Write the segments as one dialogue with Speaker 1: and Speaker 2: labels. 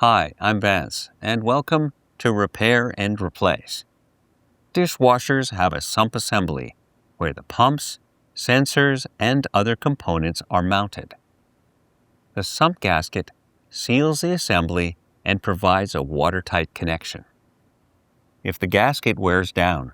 Speaker 1: Hi, I'm Vance, and welcome to Repair and Replace. Dishwashers have a sump assembly where the pumps, sensors, and other components are mounted. The sump gasket seals the assembly and provides a watertight connection. If the gasket wears down,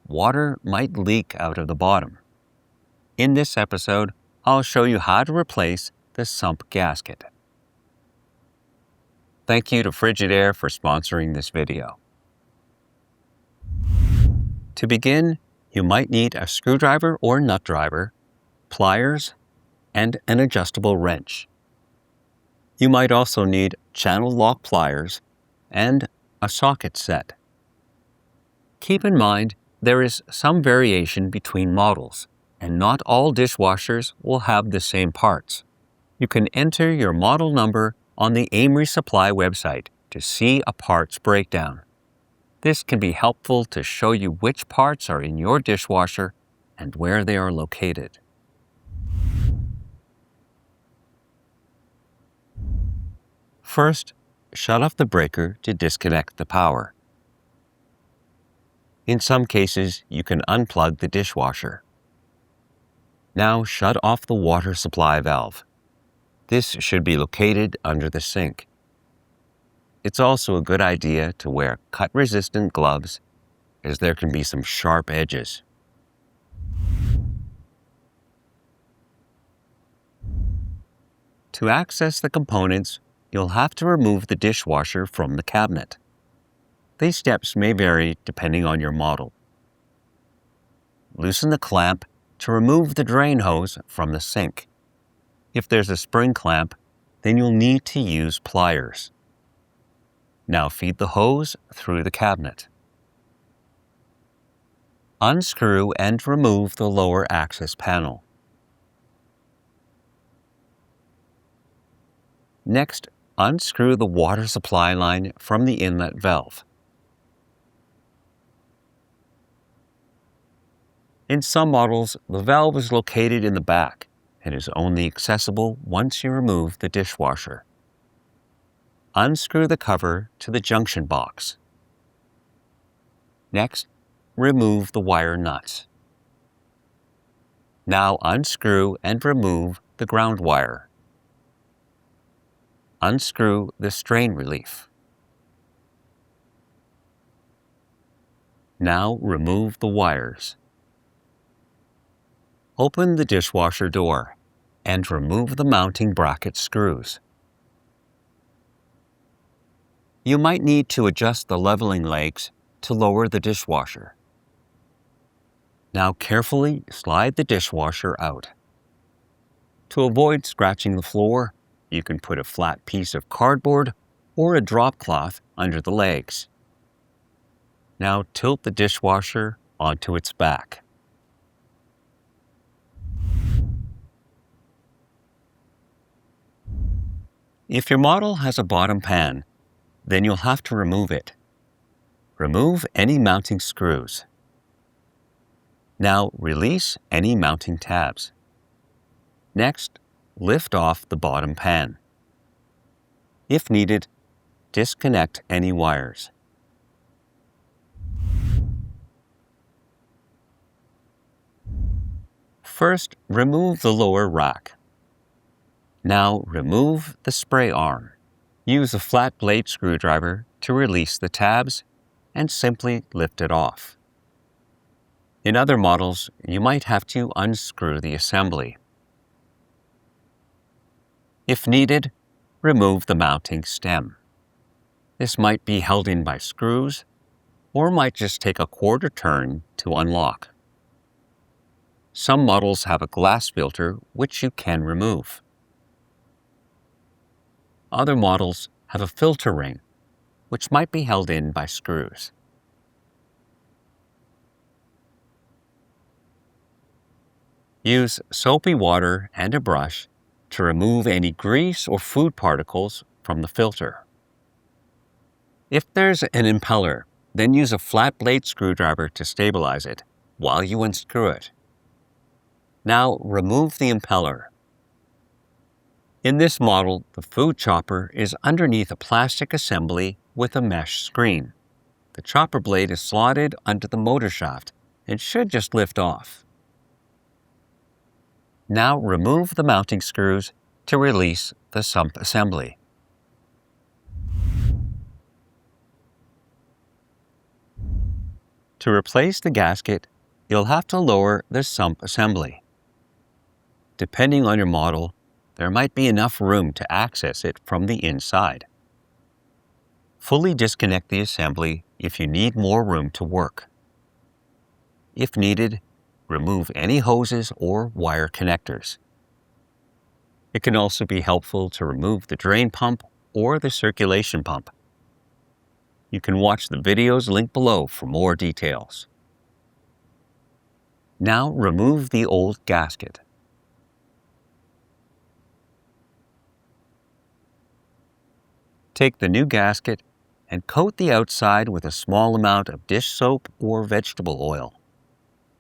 Speaker 1: water might leak out of the bottom. In this episode, I'll show you how to replace the sump gasket. Thank you to Frigidaire for sponsoring this video. To begin, you might need a screwdriver or nut driver, pliers, and an adjustable wrench. You might also need channel lock pliers and a socket set. Keep in mind there is some variation between models, and not all dishwashers will have the same parts. You can enter your model number on the AMRE Supply website to see a parts breakdown. This can be helpful to show you which parts are in your dishwasher and where they are located. First, shut off the breaker to disconnect the power. In some cases, you can unplug the dishwasher. Now shut off the water supply valve. This should be located under the sink. It's also a good idea to wear cut-resistant gloves, as there can be some sharp edges. To access the components, you'll have to remove the dishwasher from the cabinet. These steps may vary depending on your model. Loosen the clamp to remove the drain hose from the sink. If there's a spring clamp, then you'll need to use pliers. Now feed the hose through the cabinet. Unscrew and remove the lower access panel. Next, unscrew the water supply line from the inlet valve. In some models, the valve is located in the back and is only accessible once you remove the dishwasher. Unscrew the cover to the junction box. Next, remove the wire nuts. Now unscrew and remove the ground wire. Unscrew the strain relief. Now remove the wires. Open the dishwasher door and remove the mounting bracket screws. You might need to adjust the leveling legs to lower the dishwasher. Now carefully slide the dishwasher out. To avoid scratching the floor, you can put a flat piece of cardboard or a drop cloth under the legs. Now tilt the dishwasher onto its back. If your model has a bottom pan, then you'll have to remove it. Remove any mounting screws. Now release any mounting tabs. Next, lift off the bottom pan. If needed, disconnect any wires. First, remove the lower rack. Now remove the spray arm. Use a flat blade screwdriver to release the tabs and simply lift it off. In other models, you might have to unscrew the assembly. If needed, remove the mounting stem. This might be held in by screws or might just take a quarter turn to unlock. Some models have a glass filter which you can remove. Other models have a filter ring, which might be held in by screws. Use soapy water and a brush to remove any grease or food particles from the filter. If there's an impeller, then use a flat blade screwdriver to stabilize it while you unscrew it. Now remove the impeller. In this model, the food chopper is underneath a plastic assembly with a mesh screen. The chopper blade is slotted under the motor shaft and should just lift off. Now remove the mounting screws to release the sump assembly. To replace the gasket, you'll have to lower the sump assembly. Depending on your model, there might be enough room to access it from the inside. Fully disconnect the assembly if you need more room to work. If needed, remove any hoses or wire connectors. It can also be helpful to remove the drain pump or the circulation pump. You can watch the videos linked below for more details. Now remove the old gasket. Take the new gasket and coat the outside with a small amount of dish soap or vegetable oil.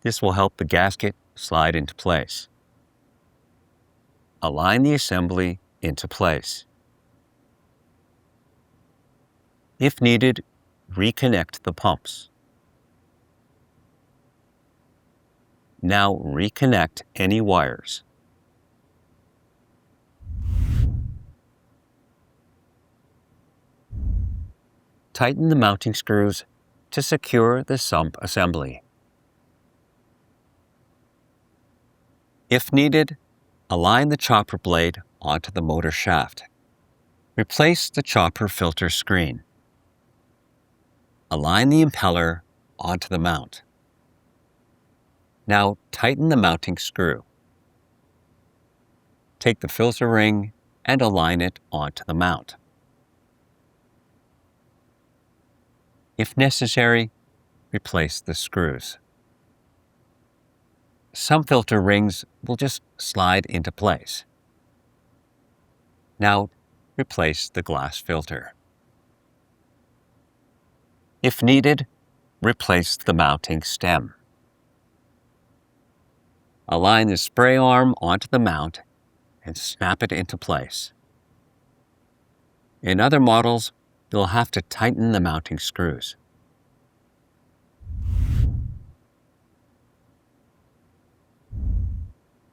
Speaker 1: This will help the gasket slide into place. Align the assembly into place. If needed, reconnect the pumps. Now reconnect any wires. Tighten the mounting screws to secure the sump assembly. If needed, align the chopper blade onto the motor shaft. Replace the chopper filter screen. Align the impeller onto the mount. Now tighten the mounting screw. Take the filter ring and align it onto the mount. If necessary, replace the screws. Some filter rings will just slide into place. Now, replace the glass filter. If needed, replace the mounting stem. Align the spray arm onto the mount and snap it into place. In other models, you'll have to tighten the mounting screws.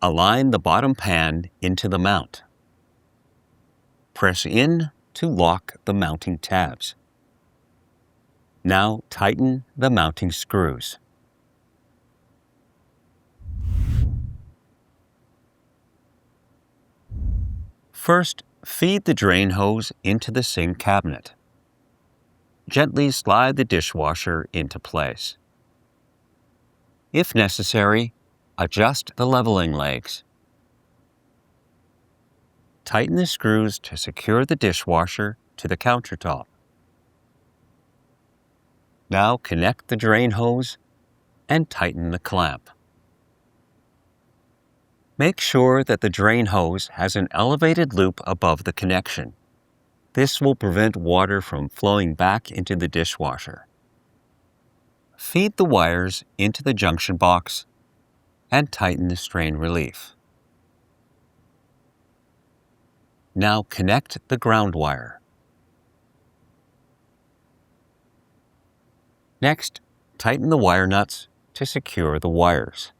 Speaker 1: Align the bottom pan into the mount. Press in to lock the mounting tabs. Now tighten the mounting screws. First, feed the drain hose into the sink cabinet. Gently slide the dishwasher into place. If necessary, adjust the leveling legs. Tighten the screws to secure the dishwasher to the countertop. Now connect the drain hose and tighten the clamp. Make sure that the drain hose has an elevated loop above the connection. This will prevent water from flowing back into the dishwasher. Feed the wires into the junction box and tighten the strain relief. Now connect the ground wire. Next, tighten the wire nuts to secure the wires.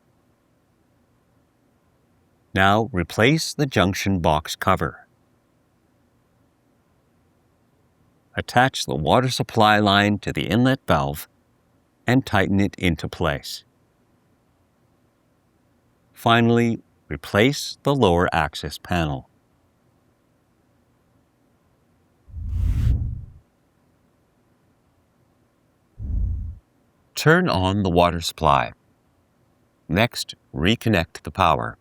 Speaker 1: Now replace the junction box cover. Attach the water supply line to the inlet valve and tighten it into place. Finally, replace the lower access panel. Turn on the water supply. Next, reconnect the power.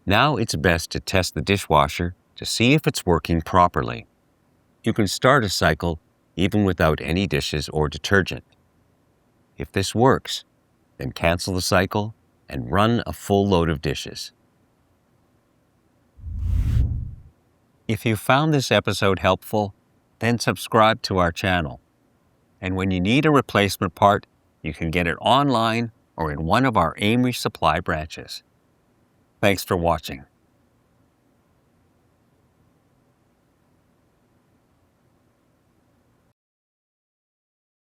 Speaker 1: Now it's best to test the dishwasher to see if it's working properly. You can start a cycle even without any dishes or detergent. If this works, then cancel the cycle and run a full load of dishes. If you found this episode helpful, then subscribe to our channel. And when you need a replacement part, you can get it online or in one of our AMRE Supply branches. Thanks for watching.